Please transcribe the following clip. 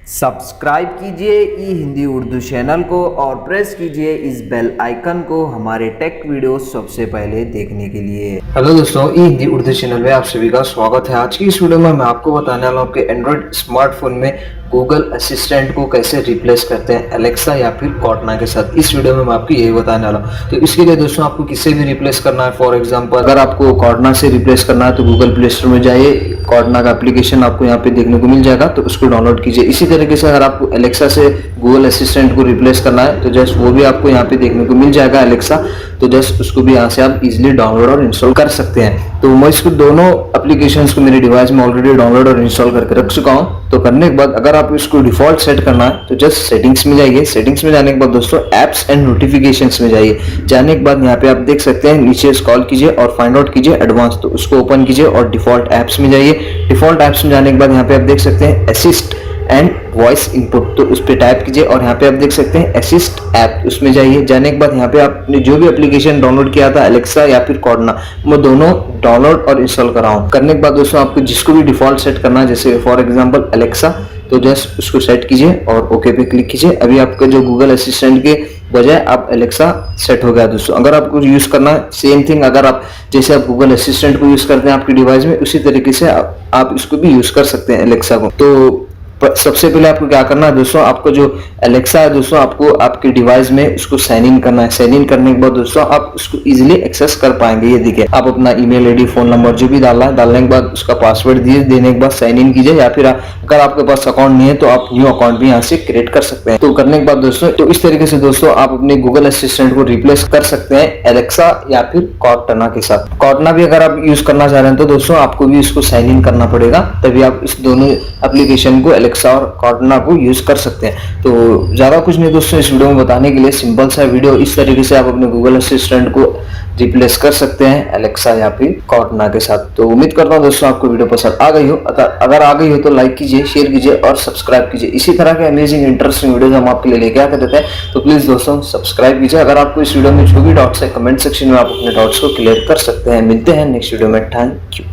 Subscribe कीजिए ई Hindi Urdu channel को और प्रेस कीजिए इस बेल आइकन को हमारे टेक वीडियो सबसे पहले देखने के लिए। हेलो दोस्तों, ई हिंदी उर्दू चैनल में आप सभी का स्वागत है। आज की इस वीडियो में मैं आपको बताने वाला हूँ आपके एंड्रॉइड स्मार्टफोन में गूगल असिस्टेंट को कैसे रिप्लेस करते हैं एलेक्सा या फिर कॉर्टना के साथ। इस वीडियो में मैं आपको यही बताने वाला हूँ। तो इसके लिए दोस्तों आपको किससे भी रिप्लेस करना है, फॉर एग्जांपल अगर आपको कॉर्टना से रिप्लेस करना है तो गूगल प्ले स्टोर में जाइए, कॉर्टना का एप्लीकेशन आपको यहाँ पे देखने को मिल जाएगा, तो उसको डाउनलोड कीजिए। इसी तरीके से अगर आपको एलेक्सा से गूगल असिस्टेंट को रिप्लेस करना है तो जस्ट वो भी आपको यहाँ पे देखने को मिल जाएगा एलेक्सा, तो जस्ट उसको भी यहाँ से आप इजीली डाउनलोड और इंस्टॉल कर सकते हैं। तो मैं इसको दोनों एप्लीकेशंस को मेरे डिवाइस में ऑलरेडी डाउनलोड और इंस्टॉल करके रख चुका हूँ। तो करने के बाद अगर आप इसको डिफॉल्ट सेट करना है तो जस्ट सेटिंग्स में जाइए। सेटिंग्स में जाने के बाद दोस्तों एप्स एंड नोटिफिकेशंस में जाइए। जाने के बाद यहाँ पे आप देख सकते हैं नीचे स्क्रॉल कीजिए और फाइंड आउट कीजिए एडवांस, तो उसको ओपन कीजिए और डिफॉल्ट एप्स में जाइए। डिफॉल्ट एप्स में जाने के बाद यहाँ पे आप देख सकते हैं असिस्ट एंड वॉइस इनपुट, तो उस पर टाइप कीजिए और यहाँ पे आप देख सकते हैं असिस्ट ऐप, उसमें जाइए। जाने के बाद यहाँ पे आपने जो भी एप्लीकेशन डाउनलोड किया था एलेक्सा या फिर कॉर्टना, मैं दोनों डाउनलोड और इंस्टॉल कराऊँ। करने के बाद दोस्तों आपको जिसको भी डिफॉल्ट सेट करना है, जैसे फॉर एग्जांपल एलेक्सा, तो जस्ट उसको सेट कीजिए और ओके पे क्लिक कीजिए। अभी आपका जो गूगल असिस्टेंट के बजाय आप एलेक्सा सेट हो गया दोस्तों। अगर आपको यूज करना है सेम थिंग, अगर आप जैसे आप गूगल असिस्टेंट को यूज करते हैं आपके डिवाइस में, उसी तरीके से आप इसको भी यूज कर सकते हैं एलेक्सा को। तो सबसे पहले आपको क्या करना है दोस्तों, आपको जो एलेक्सा है दोस्तों आपको आपके डिवाइस में उसको साइन इन करना है। साइन इन करने के बाद दोस्तों आप उसको इजीली एक्सेस कर पाएंगे। ये देखिए, आप अपना ईमेल आईडी, फोन नंबर जो भी डालना है, डालने के बाद उसका पासवर्ड देने के बाद साइन इन कीजिए, या फिर अगर आपके पास अकाउंट नहीं है तो आप न्यू अकाउंट भी यहाँ से क्रिएट कर सकते हैं। तो करने के बाद दोस्तों, तो इस तरीके से दोस्तों आप अपने गूगल असिस्टेंट को रिप्लेस कर सकते हैं एलेक्सा या फिर कॉर्टना के साथ। कॉर्टना भी अगर आप यूज करना चाह रहे हैं तो दोस्तों आपको भी इसको साइन इन करना पड़ेगा, तभी आप इस दोनों एप्लीकेशन को एलेक्सा और कॉर्टना को यूज कर सकते हैं। तो ज्यादा कुछ नहीं दोस्तों इस वीडियो में बताने के लिए, सिंपल सा वीडियो। इस तरीके से आप अपने गूगल असिस्टेंट को रिप्लेस कर सकते हैं एलेक्सा या फिर कॉर्टना के साथ। तो उम्मीद करता हूं दोस्तों आपको वीडियो पसंद आ गई हो। अगर आ गई हो तो लाइक कीजिए, शेयर कीजिए और सब्सक्राइब कीजिए। इसी तरह के अमेजिंग इंटरेस्टिंग वीडियोस हम आपके लिए लेके आते रहते हैं, तो प्लीज दोस्तों सब्सक्राइब कीजिए। अगर आपको इस वीडियो में जो भी डाउट्स है कमेंट सेक्शन में आप अपने डाउट्स को क्लियर कर सकते हैं। मिलते हैं नेक्स्ट वीडियो में, थैंक यू।